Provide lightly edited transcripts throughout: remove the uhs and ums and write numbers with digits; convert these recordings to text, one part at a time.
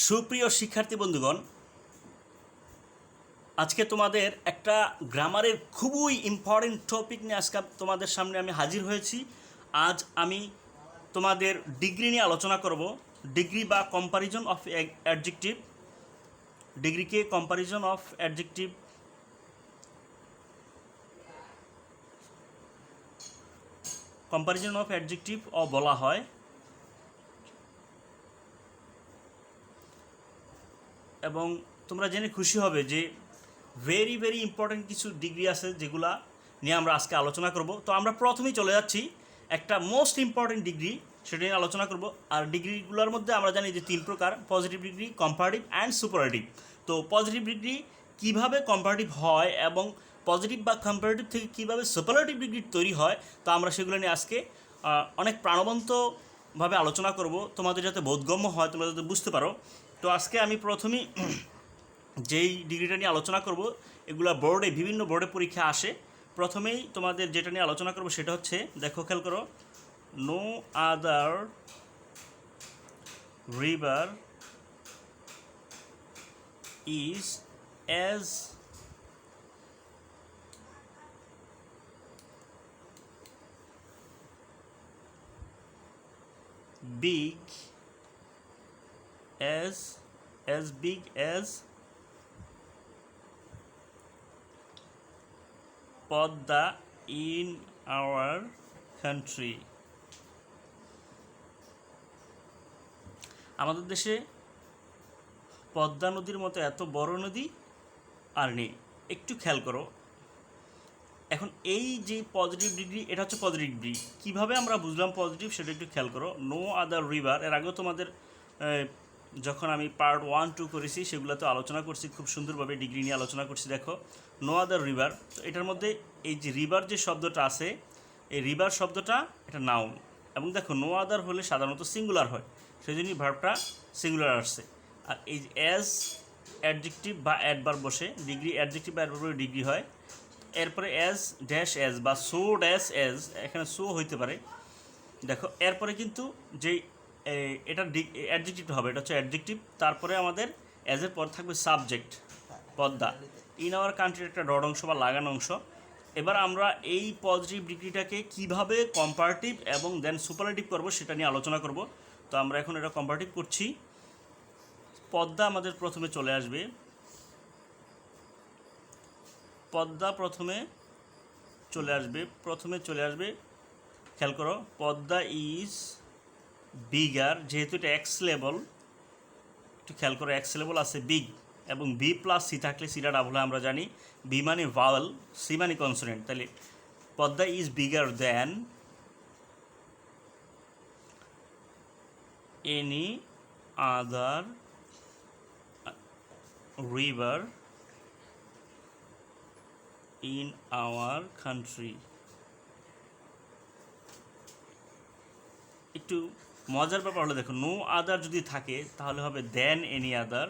সুপ্রিয় শিক্ষার্থী বন্ধুগণ, আজকে তোমাদের একটা গ্রামারের খুবই ইম্পর্টেন্ট টপিক নিয়ে আজকে তোমাদের সামনে আমি হাজির হয়েছি। আজ আমি তোমাদের ডিগ্রি নিয়ে আলোচনা করব। ডিগ্রি বা কম্পারিজন অফ অ্যাডজেক্টিভ, ডিগ্রিকে কম্পারিজন অফ অ্যাডজেক্টিভ বলা হয়। এবং তোমরা জেনে খুশি হবে যে ভেরি ভেরি ইম্পর্টেন্ট কিছু ডিগ্রি আছে যেগুলা নিয়ে আমরা আজকে আলোচনা করব। তো আমরা প্রথমেই চলে যাচ্ছি একটা মোস্ট ইম্পর্টেন্ট ডিগ্রি, সেটা নিয়ে আলোচনা করব। আর ডিগ্রিগুলোর মধ্যে আমরা জানি যে 3 প্রকার: positive degree, comparative and superlative. তো পজিটিভ ডিগ্রি কীভাবে কম্পারেটিভ হয় এবং পজিটিভ বা কম্পারেটিভ থেকে কীভাবে সুপারলেটিভ ডিগ্রি তৈরি হয়, তো আমরা সেগুলো নিয়ে আজকে অনেক প্রাণবন্তভাবে আলোচনা করব, তোমাদের যাতে বোধগম্য হয়, তোমরা যাতে বুঝতে পারো। তো আজকে আমি প্রথমেই যেই ডিগ্রিটা নিয়ে আলোচনা করব, এগুলা বোর্ডে, বিভিন্ন বোর্ডে পরীক্ষা আসে। প্রথমেই তোমাদের যেটা নিয়ে আলোচনা করব সেটা হচ্ছে, দেখো খেয়াল করো, no other river is as big as Padma in our country. আমাদের দেশে পদ্মা নদীর মতো এত বড় নদী আর নেই। একটু খেয়াল করো, এখন এই যে পজিটিভ ডিগ্রি, এটা হচ্ছে পজিটিভ ডিগ্রি। কীভাবে আমরা বুঝলাম পজিটিভ সেটা একটু খেয়াল করো। নো আদার রিভার, এর আগেও তোমাদের যখন আমি পার্ট 1, 2 করেছি সেগুলোতে আলোচনা করছি, খুব সুন্দরভাবে ডিগ্রি নিয়ে আলোচনা করছি। দেখো, নো আদার রিভার, তো এটার মধ্যে এই যে রিভার যে শব্দটা আছে, এই রিভার শব্দটা এটা নাউন। এবং দেখো, নো আদার হলে সাধারণত সিঙ্গুলার হয়, সেই জন্যই ভার্বটা সিঙ্গুলার আসছে। আর এই অ্যাজ অ্যাডজেক্টিভ বা অ্যাডভার্ব বসে, ডিগ্রি অ্যাডজেক্টিভ বা অ্যাডভার্ব ডিগ্রি হয়। এরপরে অ্যাজ ড্যাশ অ্যাজ বা সো ড্যাশ অ্যাজ, এখানে সো হইতে পারে। দেখো, এরপরে কিন্তু যেই এটা অ্যাডজেক্টিভ হবে, এটা হচ্ছে অ্যাডজেক্টিভ। তারপরে আমাদের অ্যাজের পর থাকবে সাবজেক্ট, পদ্মা। ইন আওয়ার কান্ট্রির একটা ডট অংশ বা লাগানো অংশ। এবার আমরা এই পজিটিভ ডিগ্রিটাকে কিভাবে কম্পারেটিভ এবং দেন সুপারলেটিভ করব সেটা নিয়ে আলোচনা করব। তো আমরা এখন এটা কম্পারেটিভ করছি। পদ্মা আমাদের প্রথমে চলে আসবে, পদ্মা প্রথমে চলে আসবে। খেয়াল করো, পদ্মা ইজ বিগার, যেহেতু এটা এক্স লেবল, একটু খেয়াল করো, এক্স লেবল আছে বিগ, এবং বি প্লাস সি থাকলে সিটা ডাবল হয়, আমরা জানি। বি মানে ভাওয়েল, সি মানে কনসোনেন্ট। তাহলে Padma is bigger than any other river in our country. একটু মজার ব্যাপার হলো, দেখো, নো আদার যদি থাকে তাহলে হবে দেন এনি আদার,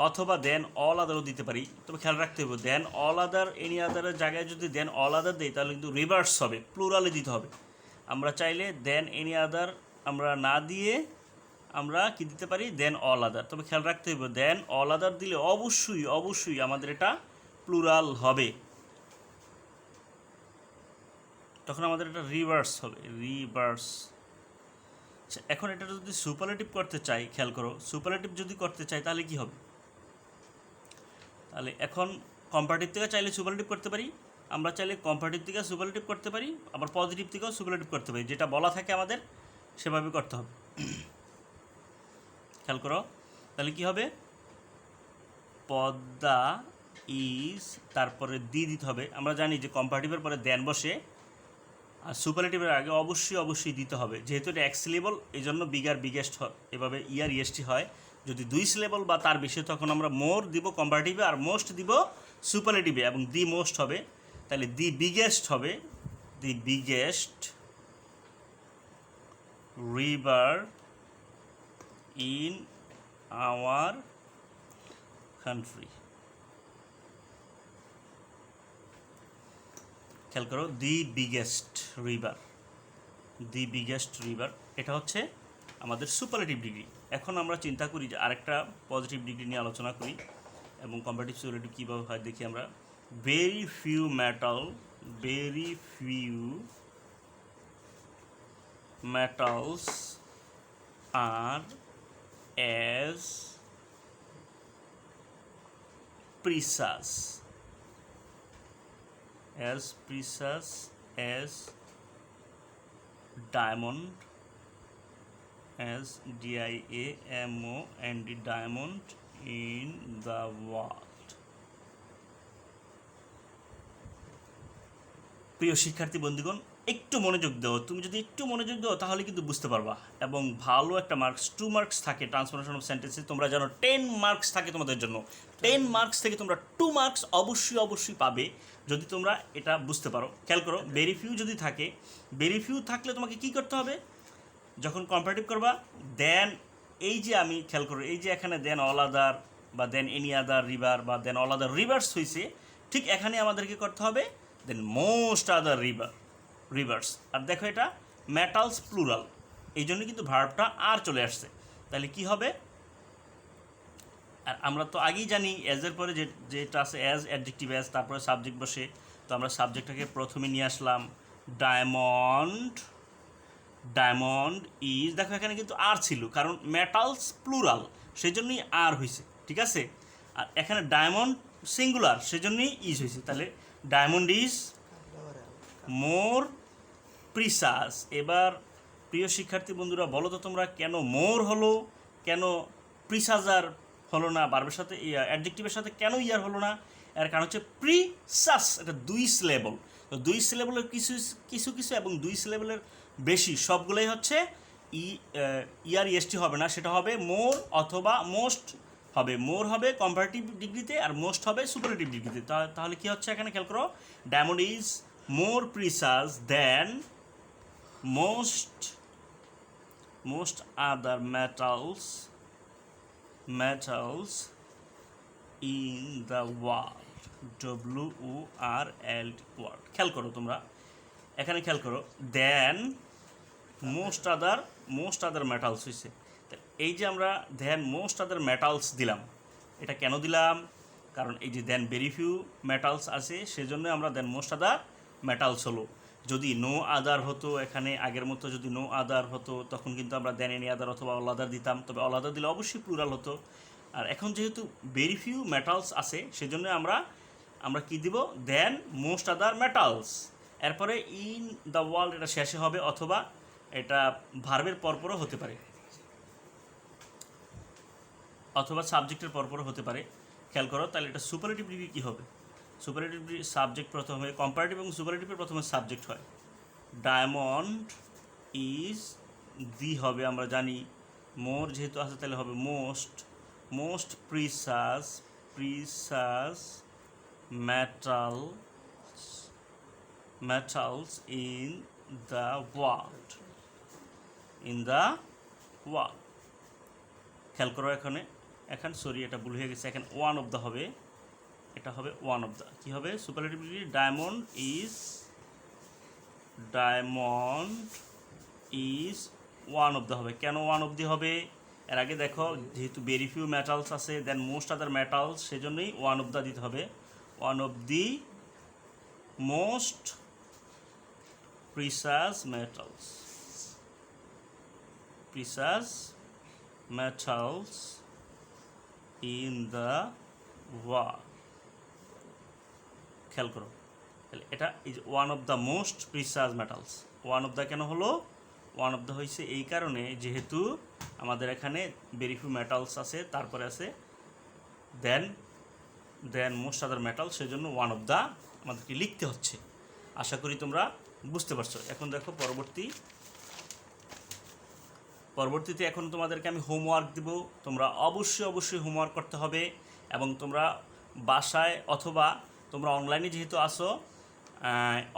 অথবা দেন অল আদারও দিতে পারি। তবে খেয়াল রাখতে হবে, দেন অল আদার এনি আদারের জায়গায় যদি দেন অল আদার দিই তাহলে কিন্তু রিভার্স হবে, প্লুরালে দিতে হবে। আমরা চাইলে দেন এনি আদার আমরা না দিয়ে আমরা কি দিতে পারি, দেন অল আদার। তবে খেয়াল রাখতে হবে, দেন অল আদার দিলে অবশ্যই আমাদের এটা প্লুরাল হবে, তখন আমাদের এটা রিভার্স হবে, রিভার্স। এখন এটা যদি সুপারলেটিভ করতে চাই, খেয়াল করো, সুপারলেটিভ যদি করতে চাই তাহলে কি হবে? তাহলে এখন কম্পারেটিভ থেকে চাইলে সুপারলেটিভ করতে পারি, আমরা চাইলে কম্পারেটিভ থেকে সুপারলেটিভ করতে পারি, আবার পজিটিভ থেকেও সুপারলেটিভ করতে পারি। যেটা বলা থাকে আমাদের সেভাবে করতে হবে। খেয়াল করো, তাহলে কি হবে? পদ্মা ইজ, তারপরে দিতে হবে। আমরা জানি যে কম্পারেটিভের পরে দেন বসে, আর সুপারলেটিভের আগে অবশ্যই দিতে হবে। যেহেতু এটা এক্স লেবল, এই জন্য বিগার বিগেস্ট এভাবে ইয়ার ইএসটি হয়। যদি 2 সিলেবল বা তার বেশি, তখন আমরা মোর দিব কম্পারেটিভে আর মোস্ট দিব সুপারলেটিভে, এবং দি মোস্ট হবে। তাহলে দি বিগেস্ট হবে, দি biggest river in our country. খেয়াল করো, দি বিগেস্ট রিভার, এটা হচ্ছে আমাদের সুপারলেটিভ ডিগ্রি। এখন আমরা চিন্তা করি যে আরেকটা পজিটিভ ডিগ্রি নিয়ে আলোচনা করি এবং কম্পারেটিভ সুপারলেটিভ কীভাবে হয় দেখি আমরা। Very few metals are as precise as diamond, as diamond diamond in the world. প্রিয় শিক্ষার্থী বন্ধুগণ, একটু মনোযোগ দাও। তুমি যদি একটু মনোযোগ দাও তাহলে কিন্তু বুঝতে পারবা এবং ভালো একটা মার্কস 2 মার্কস থাকে ট্রান্সফরমেশন অফ সেন্টেন্সে। তোমরা জানো 10 মার্কস থাকে তোমাদের জন্য। 10 মার্কস থেকে তোমরা 2 মার্কস অবশ্যই পাবে যদি তোমরা এটা বুঝতে পারো। খেয়াল করো, ভেরি ফিউ যদি থাকে, ভেরি ফিউ থাকলে তোমাকে কি করতে হবে যখন কম্পারেটিভ করবা? দেন এই যে আমি খেয়াল করো, এই যে এখানে দেন অল আদার বা দেন এনি আদার রিভার বা দেন অল আদার রিভার্স হয়েছে, ঠিক এখানে আমাদেরকে করতে হবে দেন মোস্ট আদার রিভার্স। আর দেখো এটা মেটালস প্লুরাল, এই জন্য কিন্তু ভার্বটা আর চলে আসছে। তাহলে কি হবে? আর আমরা তো আগেই জানি অ্যাজের পরে যেটা আছে অ্যাজ, অ্যাডজেক্টিভ অ্যাজ, তারপরে সাবজেক্ট বসে। তো আমরা সাবজেক্টটাকে প্রথমে নিয়ে আসলাম ডায়মন্ড ইজ। দেখো এখানে কিন্তু আর ছিল, কারণ মেটালস প্লুরাল, সেই জন্যই আর হয়েছে, ঠিক আছে। আর এখানে ডায়মন্ড সিঙ্গুলার, সেজন্যই ইজ হয়েছে। তাহলে ডায়মন্ড ইজ মোর প্রিসাস। এবার প্রিয় শিক্ষার্থী বন্ধুরা, বলো তো তোমরা কেন মোর হলো, কেন প্রিসাজার হলো না, ভার্বের সাথে অ্যাডজেক্টিভের সাথে কেন ইয়ার হলো না? এর কারণ হচ্ছে প্রিসাস, এটা 2 সিলেবল। তো 2 সিলেবলের কিছু এবং 2 সিলেবলের বেশি সবগুলোই হচ্ছে ইয়ার ইএসটি হবে না, সেটা হবে মোর অথবা মোস্ট হবে। মোর হবে কম্পারেটিভ ডিগ্রিতে আর মোস্ট হবে সুপারলেটিভ ডিগ্রিতে। তাহলে কি হচ্ছে এখানে খেয়াল করো, diamond is more precious than most other metals in the world. WORLD world. খেয়াল করো তোমরা এখানে, খেয়াল করো দেন মোস্ট আদার মেটালস হয়েছে। এই যে আমরা দেন মোস্ট আদার মেটালস দিলাম, এটা কেন দিলাম? কারণ এই যে দেন ভেরি ফিউ মেটালস আছে, সেজন্য আমরা দেন মোস্ট আদার মেটালস হলো। যদি নো আদার হতো, এখানে আগের মতো যদি নো আদার হতো, তখন কিন্তু আমরা দেন এনি আদার অথবা অল আদার দিতাম, তবে অল আদার দিলে অবশ্যই প্লুরাল হতো। আর এখন যেহেতু ভেরি ফিউ মেটালস আছে, সেজন্য আমরা কি দিব? দেন মোস্ট আদার মেটালস। এরপরে ইন দ্য ওয়ার্ল্ড এটা শেষে হবে, অথবা এটা ভার্বের পরপরও হতে পারে, অথবা সাবজেক্টের পরপরও হতে পারে। খেয়াল করো, তাহলে এটা সুপারলেটিভ ডিগ্রি কী হবে? সুপারলেটিভ ডিগ্রি সাবজেক্ট প্রথমে, কম্পারেটিভ এবং সুপারলেটিভের প্রথমে সাবজেক্ট হয়। ডায়মন্ড ইজ দি হবে, আমরা জানি মোর যেহেতু আছে তাহলে হবে most প্রিসাস metals in the world. খেয়াল করো এখন সরি, এটা ভুল হয়ে গেছে, এখন ওয়ান অফ দ্য হবে, এটা হবে ওয়ান অফ দ্য। কী হবে? Superlative degree diamond is one of the হবে। কেন ওয়ান অফ দি হবে? এর আগে দেখো, যেহেতু ভেরি ফিউ মেটালস আছে দেন মোস্ট আদার মেটালস, সেজন্যই ওয়ান অফ দ্য দিতে হবে। One of the most প্রিসাস metals in the world. খেয়াল করো, তাহলে এটা is one of the most প্রিসাস metals. One of the কেন হলো? ওয়ান অফ দ্য হয়েছে এই কারণে, যেহেতু আমাদের এখানে ভেরি ফিউ মেটালস আছে, তারপরে আছে দেন মোস্ট আদার মেটাল, সেজন্য ওয়ান অফ দ্য আমাদেরকে লিখতে হচ্ছে। আশা করি তোমরা বুঝতে পারছো। এখন দেখো পরবর্তীতে এখন তোমাদেরকে আমি হোমওয়ার্ক দেব। তোমরা অবশ্যই হোমওয়ার্ক করতে হবে, এবং তোমরা বাসায় অথবা তোমরা অনলাইনে যেহেতু আসো,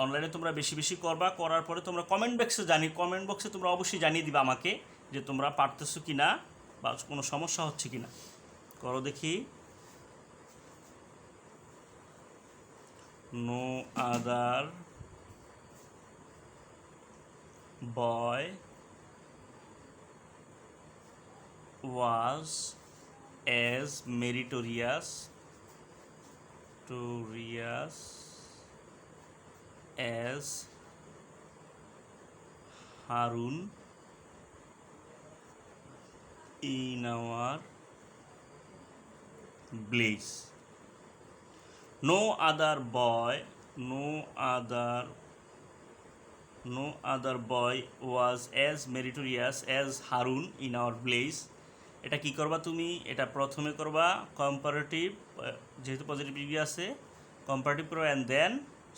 অনলাইনে তোমরা বেশি করবা। করার পরে তোমরা কমেন্ট বক্সে তোমরা অবশ্যই জানিয়ে দিবা আমাকে যে তোমরা পারতেছো কি না বা কোনো সমস্যা হচ্ছে কি না। করো দেখি। No other boy was as meritorious as Harun in our blaze. No other boy was as meritorious as Harun in our blaze. এটা কি করবা তুমি? এটা প্রথমে করবা কম্পারেটিভ, যেহেতু পজিটিভ ডিগ্রি আছে কম্পারেটিভ করবা অ্যান্ড দেন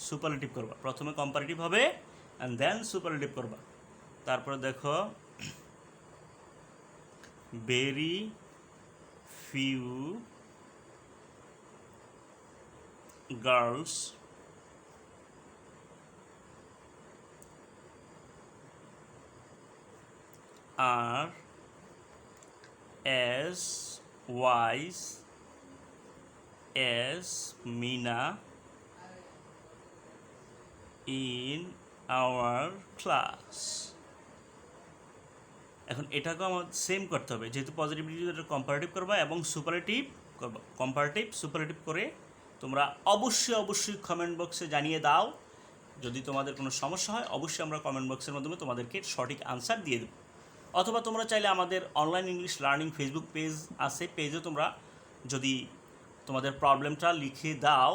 সুপারলেটিভ করবা। প্রথমে কম্পারেটিভ হবে অ্যান্ড দেন সুপারলেটিভ করবা। তারপরে দেখো very few girls are as wise as Mina in our class. এখন এটাকেও আমার সেম করতে হবে, যেহেতু পজিটিভ কম্পারেটিভ করবা এবং সুপারলেটিভ করবা। কম্পারেটিভ সুপারলেটিভ করে তোমরা অবশ্যই কমেন্ট বক্সে জানিয়ে দাও। যদি তোমাদের কোনো সমস্যা হয় অবশ্যই আমরা কমেন্ট বক্সের মাধ্যমে তোমাদেরকে সঠিক আনসার দিয়ে দেব। অথবা তোমরা চাইলে আমাদের online English learning Facebook page আছে, পেজে তোমরা যদি তোমাদের প্রবলেমটা লিখে দাও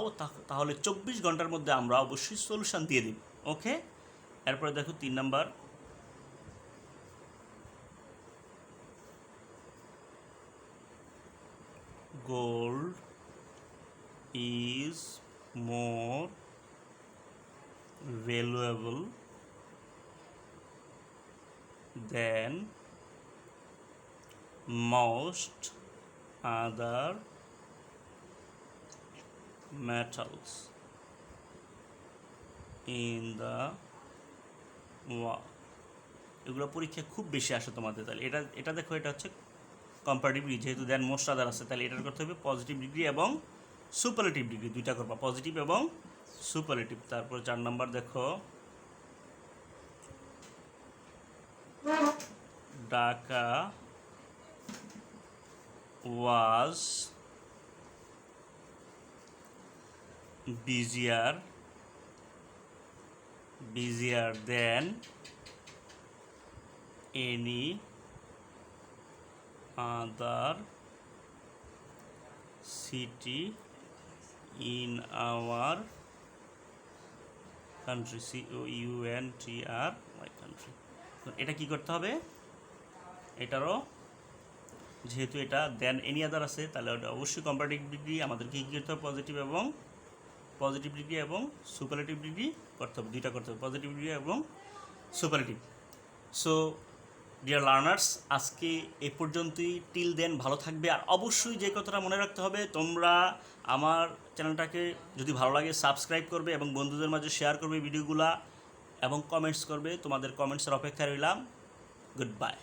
তাহলে 24 ঘন্টার মধ্যে আমরা অবশ্যই সলিউশন দিয়ে দেব। ওকে, এরপরে দেখো 3 number, gold is more valuable than most other metals in the world. এগুলো পরীক্ষা খুব বেশি আসে তোমাদের। তাহলে এটা দেখো, এটা হচ্ছে কম্পারেটিভ ডিগ্রি, যেহেতু দেন মোস্ট আদার আছে তাহলে এটার করতে হবে পজিটিভ ডিগ্রি এবং সুপারলেটিভ ডিগ্রি, দুইটা করবা, পজিটিভ এবং সুপারলেটিভ। তারপর 4 নাম্বার দেখো Dhaka was busier than any other city in our country. country country. এটা কি করতে হবে? এটারও যেহেতু এটা দেন এনি আদার আছে তাহলে ওটা অবশ্যই কম্পারেটিভ ডিগ্রি আমাদেরকে কী করতে হবে? পজিটিভ ডিগ্রি এবং সুপারলেটিভ ডিগ্রি করতে হবে, দুইটা করতে হবে, পজিটিভ ডিগ্রি এবং সুপারলেটিভ। সো ডিয়ার লার্নার্স, আজকে এ পর্যন্তই। টিল দেন ভালো থাকবে। আর অবশ্যই যে কথাটা মনে রাখতে হবে, তোমরা আমার চ্যানেলটাকে যদি ভালো লাগে সাবস্ক্রাইব করবে এবং বন্ধুদের মাঝে শেয়ার করবে ভিডিওগুলা এবং কমেন্টস করবে। তোমাদের কমেন্টসের অপেক্ষা রইলাম। Good bye.